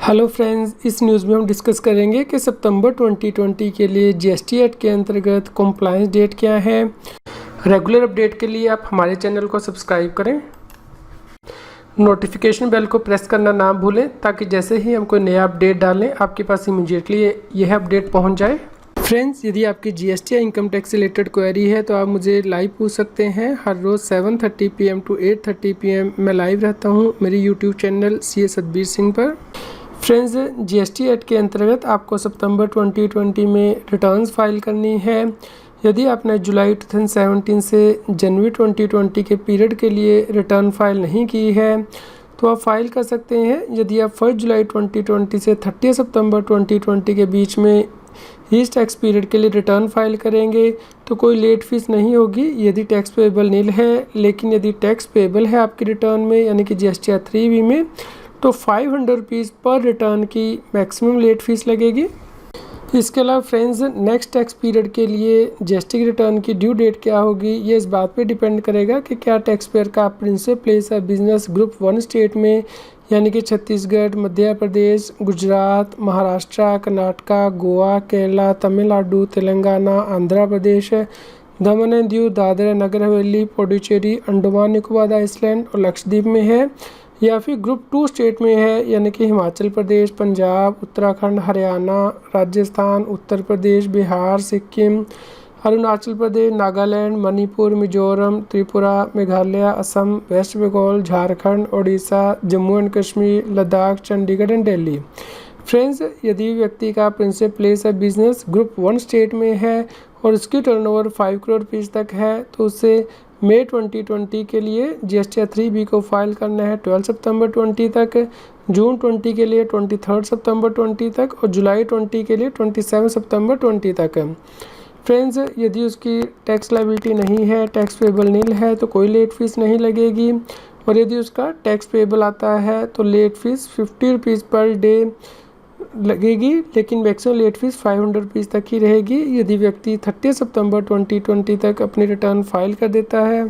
Hello friends, इस news में हम डिस्कस करेंगे कि सितंबर 2020 के लिए जीएसटी एक्ट के अंतर्गत कॉम्प्लायंस डेट क्या है। रेगुलर अपडेट के लिए आप हमारे चैनल को सब्सक्राइब करें, नोटिफिकेशन बेल को प्रेस करना ना भूलें ताकि जैसे ही हम कोई नया अपडेट डालें आपके पास इमीडिएटली यह अपडेट पहुंच जाए। फ्रेंड्स, यदि आपकी जीएसटी या इनकम टैक्स से रिलेटेड क्वेरी है तो आप मुझे लाइव पूछ सकते हैं। हर रोज़ 7:30 PM टू 8:30 PM मैं लाइव रहता हूँ मेरे YouTube channel CA Satbir Singh पर। फ्रेंड्स, जीएसटी एक्ट के अंतर्गत आपको सितंबर 2020 में रिटर्न्स फाइल करनी है। यदि आपने जुलाई 2017 से जनवरी 2020 के पीरियड के लिए रिटर्न फाइल नहीं की है तो आप फाइल कर सकते हैं। यदि आप 1 जुलाई 2020 से 30 सितंबर 2020 के बीच में इस टैक्स पीरियड के लिए रिटर्न फाइल करेंगे तो कोई लेट फीस नहीं होगी यदि टैक्स पेएबल नील है। लेकिन यदि टैक्स पेएबल है आपकी रिटर्न में यानी कि GSTR 3B में तो 500 रुपीज़ पर रिटर्न की मैक्सिमम लेट फीस लगेगी। इसके अलावा फ्रेंड्स, नेक्स्ट टैक्स पीरियड के लिए जीएसटी की रिटर्न की ड्यू डेट क्या होगी ये इस बात पे डिपेंड करेगा कि क्या टैक्स पेयर का प्रिंसिपल प्लेस है बिजनेस ग्रुप 1 स्टेट में यानी कि छत्तीसगढ़, मध्य प्रदेश, गुजरात, महाराष्ट्र, कर्नाटका, गोवा, केरला, तमिलनाडु, तेलंगाना, आंध्र प्रदेश, दमन एंड दीव, दादरा नगर हवेली, पुडुचेरी, अंडमान निकोबार आइसलैंड और लक्षद्वीप में है, या फिर ग्रुप 2 स्टेट में है यानी कि Himachal Pradesh, Punjab, Uttarakhand, Haryana, Rajasthan, Uttar Pradesh, Bihar, Sikkim, Arunachal Pradesh, Nagaland, Manipur, Mizoram, Tripura, Meghalaya, Assam, West Bengal, Jharkhand, Orissa, Jammu and Kashmir, Ladakh, Chandigarh and Delhi. Friends, यदि व्यक्ति का प्रिंसिपल प्लेस है बिजनेस ग्रुप 1 स्टेट में है और उसकी टर्नओवर 5 करोड़ रुपीज़ तक है तो उसे मई 2020 के लिए GSTR 3B को फाइल करना है 12 सितंबर 20 तक, जून 20 के लिए 23 सितंबर 20 तक और जुलाई 20 के लिए 27 सितंबर 20 तक। फ्रेंड्स, यदि उसकी टैक्स लायबिलिटी नहीं है, टैक्स पेएबल नील है तो कोई लेट फीस नहीं लगेगी और यदि उसका टैक्स पेएबल आता है तो late fees 50 rupees per day लगेगी, लेकिन मैक्सिमम लेट फीस 500 रुपीज़ तक ही रहेगी यदि व्यक्ति 30 सितंबर 2020 तक अपनी रिटर्न फाइल कर देता है।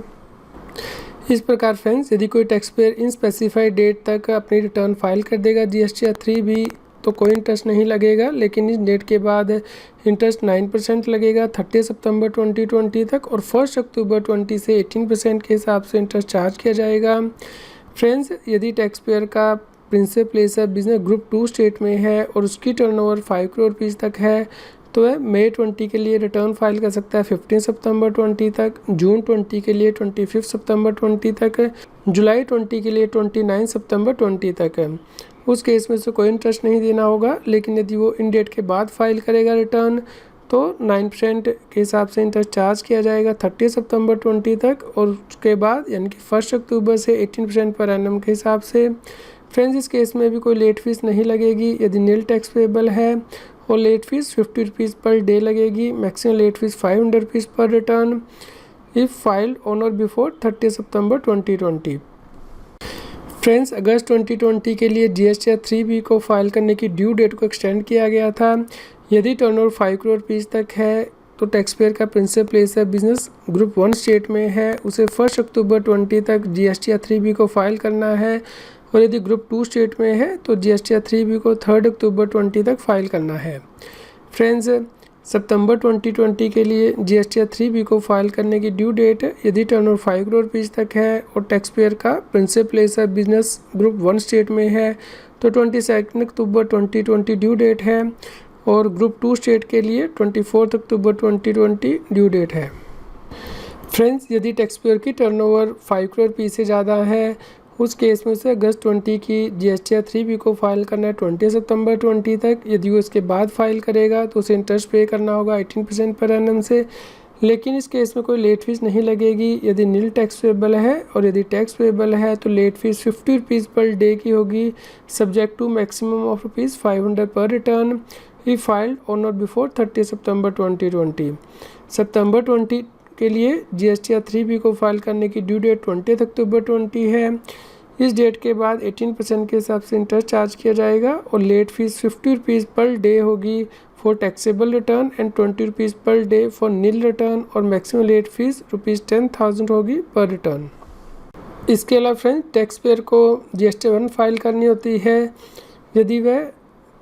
इस प्रकार फ्रेंड्स, यदि कोई टैक्स पेयर इन स्पेसिफाइड डेट तक अपनी रिटर्न फाइल कर देगा GSTR 3B तो कोई इंटरेस्ट नहीं लगेगा, लेकिन इस डेट के बाद इंटरेस्ट 9% लगेगा 30 सितंबर 2020 तक और 1 अक्टूबर 20 से 18% के हिसाब से इंटरेस्ट चार्ज किया जाएगा। फ्रेंड्स, यदि टैक्स पेयर का प्रिंसिपल प्लेस है बिजनेस ग्रुप 2 स्टेट में है और उसकी टर्नओवर 5 करोड़ रुपीज़ तक है तो वह मई 20 के लिए रिटर्न फाइल कर सकता है 15 सितंबर 20 तक, जून 20 के लिए 25 सितंबर 20 तक, जुलाई 20 के लिए 29 सितंबर 20 तक। उस केस में से कोई इंटरेस्ट नहीं देना होगा, लेकिन यदि वो इन डेट के बाद फाइल करेगा रिटर्न तो 9% के हिसाब से इंटरेस्ट चार्ज किया जाएगा 30 सितंबर 20 तक और उसके बाद यानी कि 1 अक्टूबर से 18% पर एनम के हिसाब से। फ्रेंड्स, इस केस में भी कोई लेट फीस नहीं लगेगी यदि नील टैक्स पेएबल है और late fees 50 rupees per day लगेगी। Maximum late fees 500 rupees per return if filed on or before 30 September 2020। Friends, अगस्त 2020 के लिए GSTR 3B को फाइल करने की ड्यू डेट को एक्सटेंड किया गया था। यदि टर्नओवर 5 करोड़ रुपीज़ तक है तो टैक्स पेयर का प्रिंसिपल प्लेस है बिजनेस ग्रुप 1 स्टेट में है, उसे 1 अक्टूबर 20 तक GSTR 3B को फाइल करना है और यदि ग्रुप 2 स्टेट में है तो GSTR 3B को 3 अक्टूबर 20 तक फाइल करना है। फ्रेंड्स, सितंबर 2020 के लिए GSTR 3B को फाइल करने की ड्यू डेट यदि टर्नओवर 5 करोड़ रुपीज़ तक है और टैक्स पेयर का प्रिंसिपल प्लेस है बिजनेस ग्रुप 1 स्टेट में है तो 22 अक्टूबर 2020 ड्यू डेट है और ग्रुप 2 स्टेट के लिए 24 अक्टूबर 2020 ड्यू डेट है। फ्रेंड्स, यदि टैक्स पेयर की टर्नओवर 5 करोड़ रुपीज़ से ज़्यादा है उस केस में से अगस्त 20 की GSTR 3B को फाइल करना है 20 सितंबर 20 तक। यदि वो इसके बाद फाइल करेगा तो उसे इंटरेस्ट पे करना होगा 18% पर एनम से, लेकिन इस केस में कोई लेट फीस नहीं लगेगी यदि नील टैक्स पेएबल है और यदि टैक्स पेएबल है तो late fees 50 rupees per day की होगी subject to maximum of rupees 500 per return if filed on or before 30 September 2020। सितंबर 20 के लिए GSTR 3B को फाइल करने की ड्यू डेट 20 अक्टूबर 20 है। इस डेट के बाद 18% के हिसाब से इंटरेस्ट चार्ज किया जाएगा और late fees 50 rupees per day होगी for taxable return and 20 rupees per day for nil return और मैक्सिमम लेट फीस ₹10,000 होगी पर रिटर्न। इसके अलावा फ्रेंड्स, टैक्स पेयर को GST 1 फाइल करनी होती है यदि वह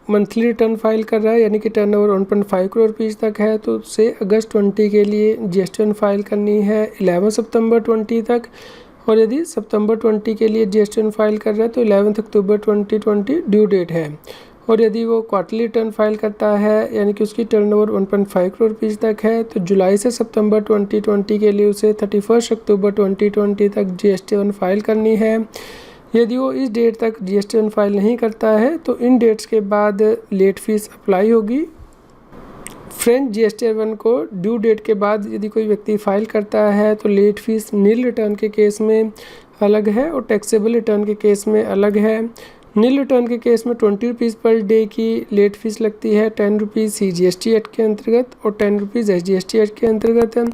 मंथली रिटर्न फाइल कर रहा है यानी कि टर्नओवर 1.5 करोड़ रुपीज़ तक है तो उसे अगस्त 20 के लिए GST फाइल करनी है 11 सितंबर 20 तक, और यदि सितंबर 20 के लिए GST फाइल कर रहा है तो 11 अक्टूबर 2020 ड्यू डेट है। और यदि वो क्वार्टरली रिटर्न फाइल करता है यानी कि उसकी टर्नओवर 1.5 करोड़ रुपीज़ तक है तो जुलाई से सितंबर 2020 के लिए उसे 31 अक्टूबर 2020 तक GST फाइल करनी है। यदि वो इस डेट तक GST फाइल नहीं करता है तो इन डेट्स के बाद लेट फीस अप्लाई होगी। फ्रेंड, GST को ड्यू डेट के बाद यदि कोई व्यक्ति फाइल करता है तो लेट फीस नील रिटर्न के केस में अलग है और टैक्सेबल रिटर्न के केस में अलग है। नील रिटर्न के केस में 20 रुपीज़ पर डे की लेट फीस लगती है, 10 रुपीज़ CGST एक्ट के अंतर्गत और 10 रुपीज़ SGST एक्ट के अंतर्गत है।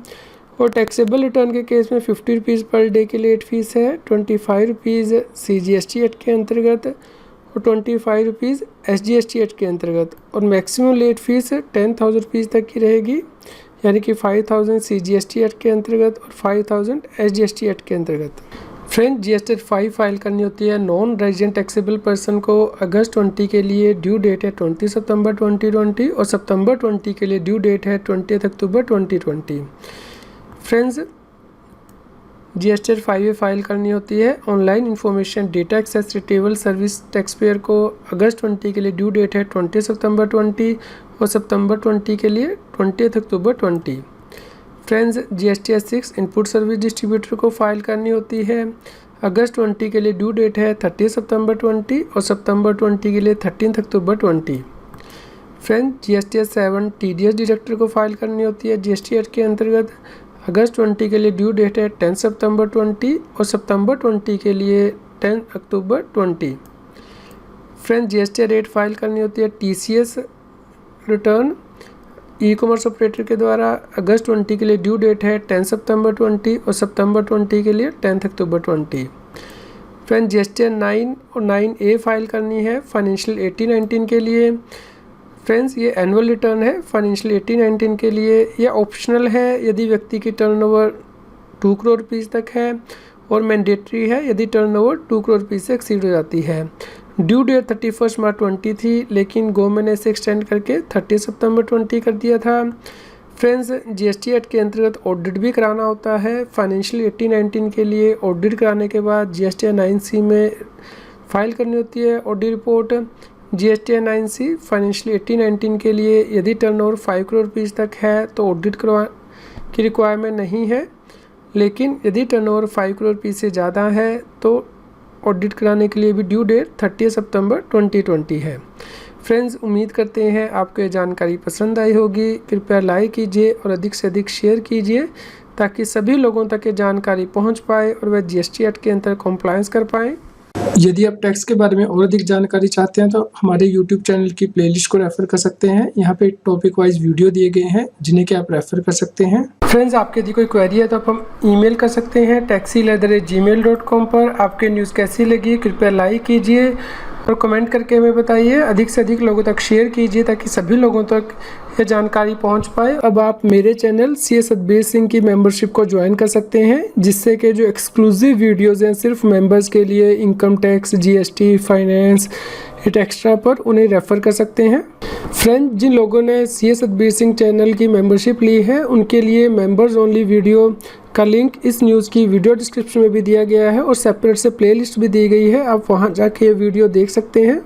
और टैक्सेबल रिटर्न के केस में 50 रुपीज़ पर डे की लेट फीस है, 25 रुपीज़ CGST एक्ट के अंतर्गत और 25 रुपीज़ SGST एक्ट के अंतर्गत। और मैक्सिमम लेट फीस 10,000 रुपीज़ तक की रहेगी यानी कि 5,000 CGST एक्ट के अंतर्गत और 5,000 SGST एक्ट के अंतर्गत। फ्रेंड, GST फाइल करनी होती है नॉन रेजिडेंट टैक्सेबल पर्सन को। अगस्त 20 के लिए ड्यू डेट है 20 सितंबर 2020 और सितंबर 20 के लिए ड्यू डेट है 20 अक्टूबर 2020। फ्रेंड्स, GST फाइल करनी होती है online information data access retrieval service tax payer को। अगस्त 20 के लिए ड्यू डेट है 20 सितंबर 20 और सितंबर 20 के लिए 20 अक्टूबर 20। Friends, GST input service distributor को फाइल करनी होती है। अगस्त 20 के लिए ड्यू डेट है 30 सितंबर 20 और सितंबर 20 के लिए 13 अक्टूबर 20। फ्रेंड्स, GST TDS डिडक्टर को फाइल करनी होती है GST एक्ट के अंतर्गत। अगस्त 20 के लिए ड्यू डेट है 10 सितंबर 20 और सितंबर 20 के लिए 10 अक्टूबर 20। फ्रेंड्स, GST रेट फाइल करनी होती है TCS रिटर्न ई-कॉमर्स ऑपरेटर के द्वारा। अगस्त 20 के लिए ड्यू डेट है 10 सितंबर 20 और सितंबर 20 के लिए 10 अक्टूबर 20। फ्रेंड्स, GST 9 और 9A फाइल करनी है फाइनेंशियल 18-19 के लिए। फ्रेंड्स, ये एनुअल रिटर्न है फाइनेंशियल 18-19 के लिए। यह ऑप्शनल है यदि व्यक्ति की टर्नओवर 2 करोड़ रुपीज़ तक है और मैंडेटरी है यदि टर्नओवर 2 करोड़ रुपीज़ से एक्सीड हो जाती है। ड्यू डेट 31 मार्च 20 थी लेकिन गवर्नमेंट ने इसे एक्सटेंड करके 30 सितंबर 20 कर दिया था। फ्रेंड्स, GST एक्ट के अंतर्गत ऑडिट भी कराना होता है फाइनेंशियल 18-19 के लिए। ऑडिट कराने के बाद GST 9C में फाइल करनी होती है audit report. GST 9C financial 18-19 के लिए यदि टर्नओवर 5 करोड़ रुपीज़ तक है तो ऑडिट करवा की रिक्वायरमेंट नहीं है, लेकिन यदि टर्नओवर 5 करोड़ रुपीज़ से ज़्यादा है तो ऑडिट कराने के लिए भी ड्यू डेट 30 सितंबर 2020 है। फ्रेंड्स, उम्मीद करते हैं आपको ये जानकारी पसंद आई होगी। कृपया लाइक कीजिए और अधिक से अधिक शेयर कीजिए ताकि सभी लोगों तक ये जानकारी पहुंच पाए और वह GST एक्ट के अंतर्गत कॉम्प्लायंस कर पाएँ। यदि आप टैक्स के बारे में और अधिक जानकारी चाहते हैं तो हमारे YouTube चैनल की प्लेलिस्ट को रेफर कर सकते हैं। यहाँ पे टॉपिक वाइज वीडियो दिए गए हैं जिन्हें कि आप रेफर कर सकते हैं। फ्रेंड्स, आपके यदि कोई क्वेरी है तो आप हम ईमेल कर सकते हैं taxil@gmail.com पर। आपके न्यूज़ कैसी लगी कृपया लाइक कीजिए और कमेंट करके हमें बताइए। अधिक से अधिक लोगों तक शेयर कीजिए ताकि सभी लोगों तक ये जानकारी पहुंच पाए। अब आप मेरे चैनल CS सतबीर सिंह की मेंबरशिप को ज्वाइन कर सकते हैं जिससे कि जो एक्सक्लूसिव वीडियोज़ हैं सिर्फ मेंबर्स के लिए income tax, GST, finance, hit extra पर उन्हें रेफ़र कर सकते हैं। फ्रेंड, जिन लोगों ने CS सतबीर सिंह चैनल की मेंबरशिप ली है उनके लिए मेंबर्स ओनली वीडियो का लिंक इस न्यूज़ की वीडियो डिस्क्रिप्शन में भी दिया गया है और सेपरेट से प्लेलिस्ट भी दी गई है। आप वहां जाके ये वीडियो देख सकते हैं।